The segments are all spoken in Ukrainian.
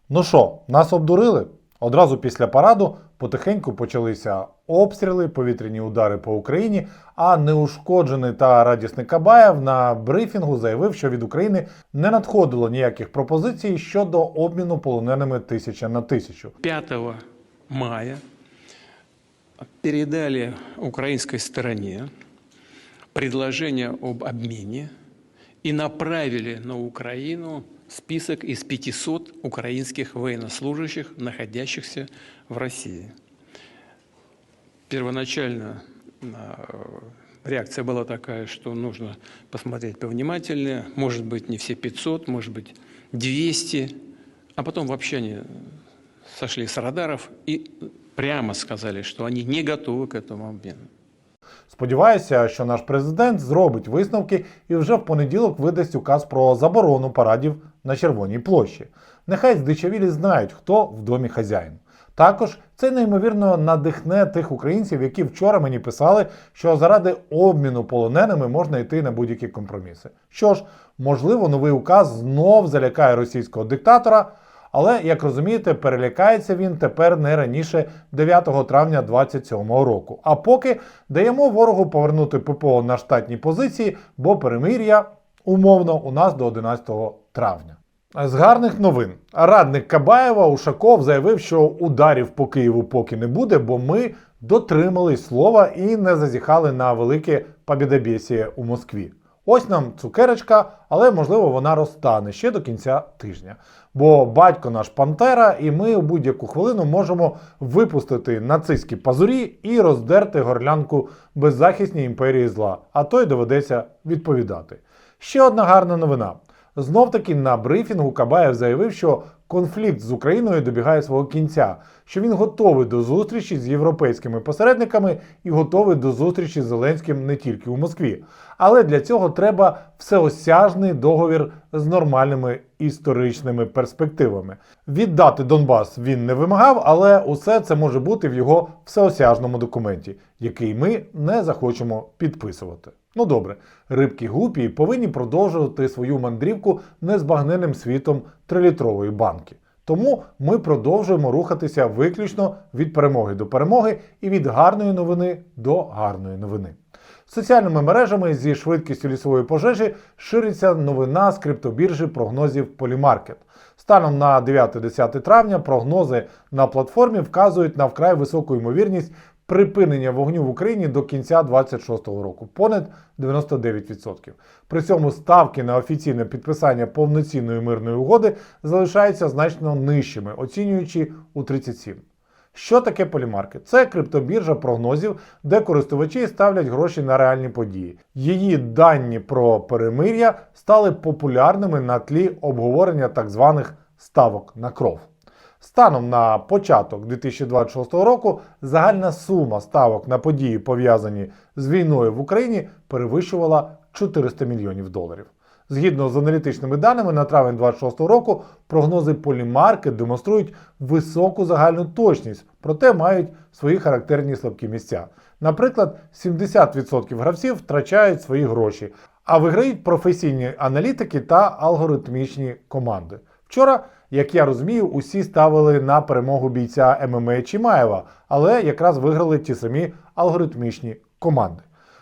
Ну що, нас обдурили? Одразу після параду потихеньку почалися обстріли, повітряні удари по Україні, а неушкоджений та радісний Кабаєв на брифінгу заявив, що від України не надходило ніяких пропозицій щодо обміну полоненими 1000 на 1000. 5 мая передали украинской стороне предложение об обмене и направили на Украину список из 500 украинских военнослужащих, находящихся в России. Первоначально реакция была такая, что нужно посмотреть повнимательнее. Может быть, не все 500, может быть, 200. А потом вообще они сошли с радаров и прямо сказали, что они не готовы к этому обмену. Сподіваюся, що наш президент зробить висновки і вже в понеділок видасть указ про заборону парадів на Червоній площі. Нехай здичавілі знають, хто в домі хазяїн. Також це неймовірно надихне тих українців, які вчора мені писали, що заради обміну полоненими можна йти на будь-які компроміси. Що ж, можливо, новий указ знов залякає російського диктатора, але, як розумієте, перелякається він тепер не раніше 9 травня 2027 року. А поки даємо ворогу повернути ППО на штатні позиції, бо перемир'я, умовно, у нас до 11 травня. З гарних новин. Радник Кабаєва Ушаков заявив, що ударів по Києву поки не буде, бо ми дотримались слова і не зазіхали на велике побєдобєсіє у Москві. Ось нам цукерочка, але, можливо, вона розтане ще до кінця тижня. Бо батько наш Пантера, і ми у будь-яку хвилину можемо випустити нацистські пазурі і роздерти горлянку беззахисній імперії зла. А то й доведеться відповідати. Ще одна гарна новина. Знов-таки на брифінгу Кабаєв заявив, що конфлікт з Україною добігає свого кінця, що він готовий до зустрічі з європейськими посередниками і готовий до зустрічі з Зеленським не тільки у Москві. Але для цього треба всеосяжний договір з нормальними історичними перспективами. Віддати Донбас він не вимагав, але усе це може бути в його всеосяжному документі, який ми не захочемо підписувати. Ну добре, рибки-гупії повинні продовжувати свою мандрівку незбагненним світом 3-літрової банки. Тому ми продовжуємо рухатися виключно від перемоги до перемоги і від гарної новини до гарної новини. Соціальними мережами зі швидкістю лісової пожежі шириться новина з криптобіржі прогнозів Polymarket. Станом на 9-10 травня прогнози на платформі вказують на вкрай високу ймовірність припинення вогню в Україні до кінця 2026 року – понад 99%. При цьому ставки на офіційне підписання повноцінної мирної угоди залишаються значно нижчими, оцінюючи у 37%. Що таке Polymarket? Це криптобіржа прогнозів, де користувачі ставлять гроші на реальні події. Її дані про перемир'я стали популярними на тлі обговорення так званих ставок на кров. Станом на початок 2026 року загальна сума ставок на події, пов'язані з війною в Україні, перевищувала $400 мільйонів. Згідно з аналітичними даними, на травень 2026 року прогнози Polymarket демонструють високу загальну точність, проте мають свої характерні слабкі місця. Наприклад, 70% гравців втрачають свої гроші, а виграють професійні аналітики та алгоритмічні команди. Вчора, як я розумію, усі ставили на перемогу бійця ММА Чимаєва, але якраз виграли ті самі алгоритмічні команди.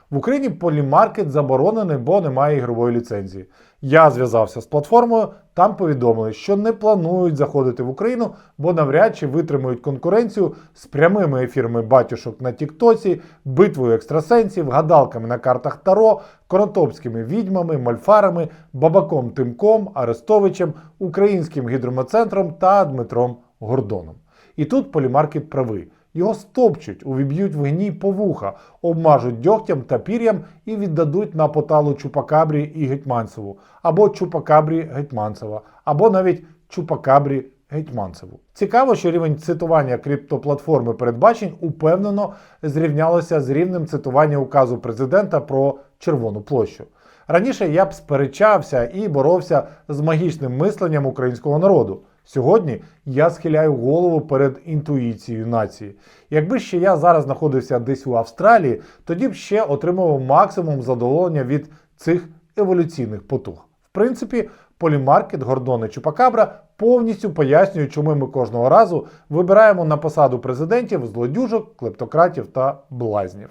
В Україні Polymarket заборонений, бо немає ігрової ліцензії. Я зв'язався з платформою, там повідомили, що не планують заходити в Україну, бо навряд чи витримують конкуренцію з прямими ефірами батюшок на Тіктоці, битвою екстрасенсів, гадалками на картах Таро, конотопськими відьмами, мольфарами, Бабаком Тимком, Арестовичем, Українським гідрометцентром та Дмитром Гордоном. І тут Polymarket правий. Його стопчуть, увіб'ють в гній по вуха, обмажуть дьогтям та пір'ям і віддадуть на поталу Чупакабрі і Гетманцеву, або Чупакабрі Гетманцева, або навіть Чупакабрі Гетманцеву. Цікаво, що рівень цитування криптоплатформи передбачень упевнено зрівнялося з рівнем цитування указу президента про Червону площу. Раніше я б сперечався і боровся з магічним мисленням українського народу. Сьогодні я схиляю голову перед інтуїцією нації. Якби ще я зараз знаходився десь у Австралії, тоді б ще отримував максимум задоволення від цих еволюційних потуг. В принципі, Полімаркет, Гордон і Чупакабра повністю пояснюють, чому ми кожного разу вибираємо на посаду президентів злодюжок, клептократів та блазнів.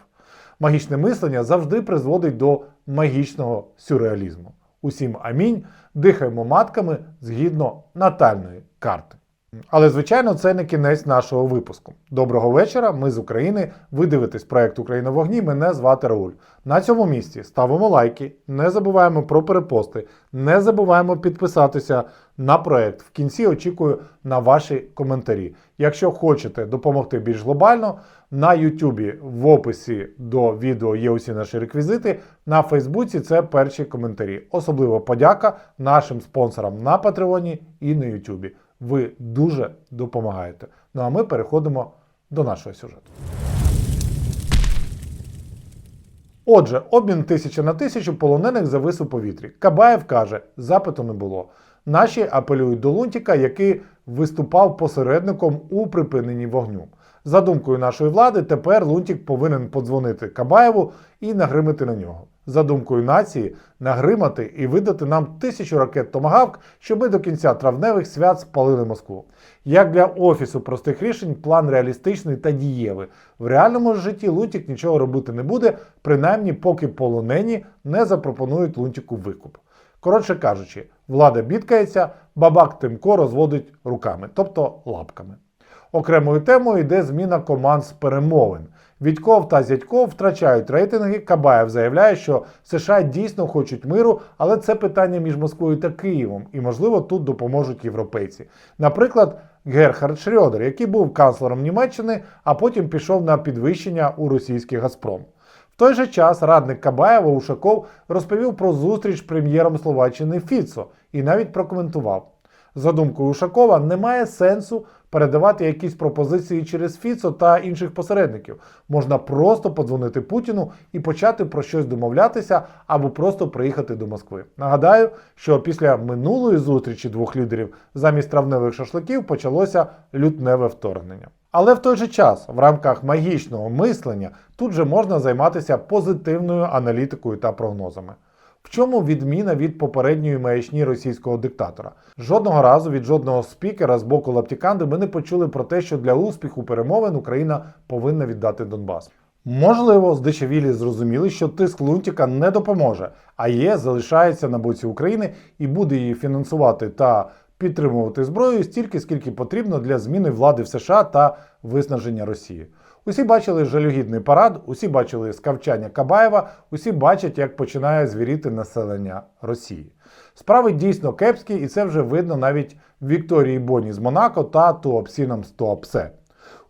Магічне мислення завжди призводить до магічного сюрреалізму. Усім амінь, дихаємо матками згідно натальної карти. Але, звичайно, це не кінець нашого випуску. Доброго вечора, ми з України, ви дивитесь проект «Україна в вогні», мене звати Рауль. На цьому місці ставимо лайки, не забуваємо про перепости, не забуваємо підписатися на проект. В кінці очікую на ваші коментарі. Якщо хочете допомогти більш глобально, на Ютубі в описі до відео є усі наші реквізити, на Фейсбуці це перші коментарі. Особливо подяка нашим спонсорам на Патреоні і на Ютубі. Ви дуже допомагаєте. Ну а ми переходимо до нашого сюжету. Отже, обмін 1000 на 1000 полонених завис у повітрі. Кабаєв каже, запиту не було. Наші апелюють до Лунтика, який виступав посередником у припиненні вогню. За думкою нашої влади, тепер Лунтик повинен подзвонити Кабаєву і нагримати на нього. За думкою нації, нагримати і видати нам 1000 ракет «Томагавк», щоб ми до кінця травневих свят спалили Москву. Як для Офісу простих рішень, план реалістичний та дієвий. В реальному житті Лунтик нічого робити не буде, принаймні поки полонені не запропонують Лунтику викуп. Коротше кажучи, влада бідкається, бабак Тимко розводить руками, тобто лапками. Окремою темою йде зміна команд з перемовин. Вітьков та Зятьков втрачають рейтинги, Кабаєв заявляє, що США дійсно хочуть миру, але це питання між Москвою та Києвом, і, можливо, тут допоможуть європейці. Наприклад, Герхард Шрьодер, який був канцлером Німеччини, а потім пішов на підвищення у російський «Газпром». В той же час радник Кабаєва Ушаков розповів про зустріч з прем'єром Словаччини Фіцо і навіть прокоментував. За думкою Ушакова, немає сенсу передавати якісь пропозиції через Фіцо та інших посередників. Можна просто подзвонити Путіну і почати про щось домовлятися або просто приїхати до Москви. Нагадаю, що після минулої зустрічі двох лідерів замість травневих шашликів почалося лютневе вторгнення. Але в той же час, в рамках магічного мислення, тут же можна займатися позитивною аналітикою та прогнозами. В чому відміна від попередньої маячні російського диктатора? Жодного разу від жодного спікера з боку Лаптіканди ми не почули про те, що для успіху перемовин Україна повинна віддати Донбас. Можливо, здичавілі зрозуміли, що тиск Лунтика не допоможе, а ЄС залишається на боці України і буде її фінансувати та підтримувати зброєю стільки, скільки потрібно для зміни влади в США та виснаження Росії. Усі бачили жалюгідний парад, усі бачили скавчання Кабаєва, усі бачать, як починає звіріти населення Росії. Справи дійсно кепські, і це вже видно навіть Вікторії Боні з Монако та Туапсінам з Туапсе.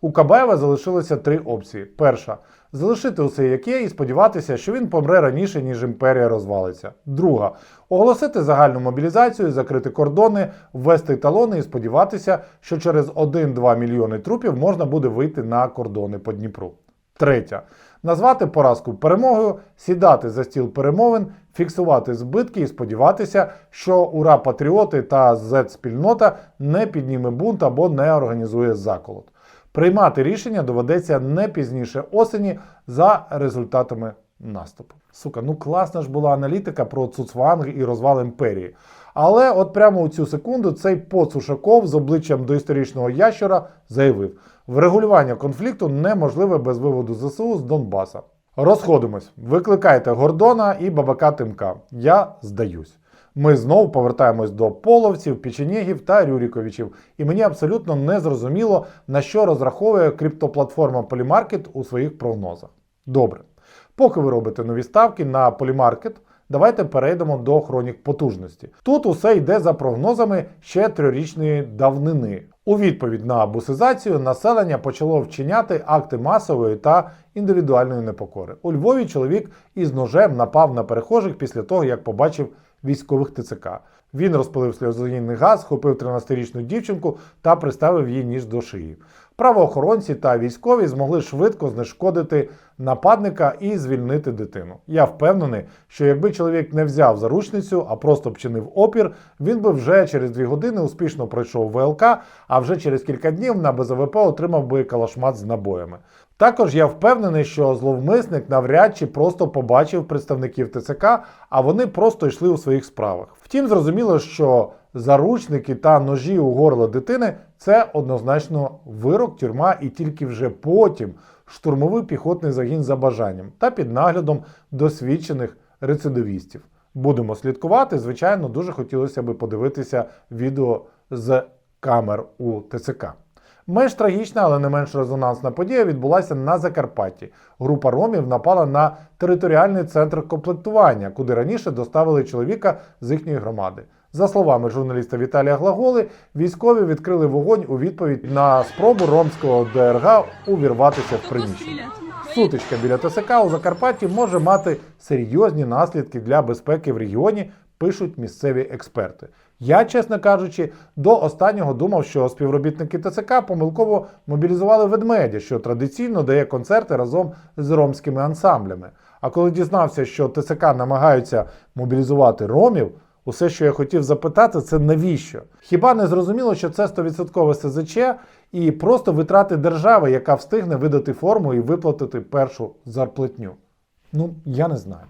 У Кабаєва залишилося 3 опції. Перша – залишити усе як є і сподіватися, що він помре раніше, ніж імперія розвалиться. Друга – оголосити загальну мобілізацію, закрити кордони, ввести талони і сподіватися, що через 1-2 мільйони трупів можна буде вийти на кордони по Дніпру. Третя – назвати поразку перемогою, сідати за стіл перемовин, фіксувати збитки і сподіватися, що ура-патріоти та зет-спільнота не підніме бунт або не організує заколот. Приймати рішення доведеться не пізніше осені за результатами наступу. Сука, ну класна ж була аналітика про Цуцванг і розвал імперії. Але от прямо у цю секунду цей поц Ушаков з обличчям доісторичного ящера заявив, врегулювання конфлікту неможливе без виводу ЗСУ з Донбаса. Розходимось, викликайте Гордона і бабака Тимка. Я здаюсь. Ми знову повертаємось до половців, печенєгів та рюріковичів. І мені абсолютно не зрозуміло, на що розраховує криптоплатформа Polymarket у своїх прогнозах. Добре. Поки ви робите нові ставки на Polymarket, давайте перейдемо до хронік потужності. Тут усе йде за прогнозами ще 3-річної давнини. У відповідь на бусизацію населення почало вчиняти акти масової та індивідуальної непокори. У Львові чоловік із ножем напав на перехожих після того, як побачив військових ТЦК. Він розпалив сльозогінний газ, схопив 13-річну дівчинку та приставив їй ніж до шиї. Правоохоронці та військові змогли швидко знешкодити нападника і звільнити дитину. Я впевнений, що якби чоловік не взяв заручницю, а просто вчинив опір, він би вже через 2 години успішно пройшов ВЛК, а вже через кілька днів на БЗВП отримав би калашмат з набоями. Також я впевнений, що зловмисник навряд чи просто побачив представників ТЦК, а вони просто йшли у своїх справах. Втім, зрозуміло, що заручники та ножі у горло дитини – це однозначно вирок, тюрма і тільки вже потім штурмовий піхотний загін за бажанням та під наглядом досвідчених рецидивістів. Будемо слідкувати. Звичайно, дуже хотілося б подивитися відео з камер у ТЦК. Менш трагічна, але не менш резонансна подія відбулася на Закарпатті. Група ромів напала на територіальний центр комплектування, куди раніше доставили чоловіка з їхньої громади. За словами журналіста Віталія Глаголи, військові відкрили вогонь у відповідь на спробу ромського ДРГ увірватися в приміщення. Сутичка біля ТСК у Закарпатті може мати серйозні наслідки для безпеки в регіоні, пишуть місцеві експерти. Я, чесно кажучи, до останнього думав, що співробітники ТЦК помилково мобілізували ведмедя, що традиційно дає концерти разом з ромськими ансамблями. А коли дізнався, що ТЦК намагаються мобілізувати ромів, усе, що я хотів запитати, це навіщо? Хіба не зрозуміло, що це 100% СЗЧ і просто витрати держави, яка встигне видати форму і виплатити першу зарплатню? Ну, я не знаю.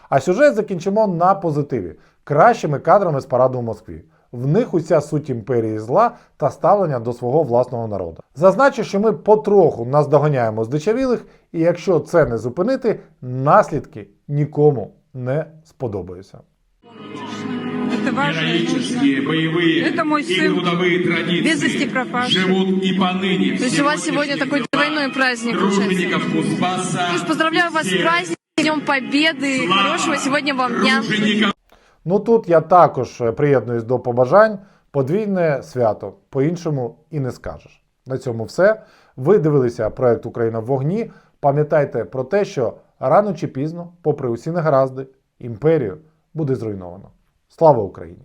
А сюжет закінчимо на позитиві. Кращими кадрами з параду в Москві. В них уся суть імперії зла та ставлення до свого власного народу. Зазначу, що ми потроху наздоганяємо здичавілих, і якщо це не зупинити, наслідки нікому не сподобаються. Это важно. Героические, боевые Это мой и сын. трудовые Без вести традиции пропавший. живут и поныне. То есть у вас сегодня такой двойной праздник получается. Тружеников Кузбасса. Слушай, поздравляю вас с праздником, Днем Победы, хорошего сегодня вам дня. Тружеников Ну тут я також приєднуюсь до побажань. Подвійне свято, по-іншому і не скажеш. На цьому все. Ви дивилися проект «Україна в вогні». Пам'ятайте про те, що рано чи пізно, попри усі негаразди, імперію буде зруйновано. Слава Україні!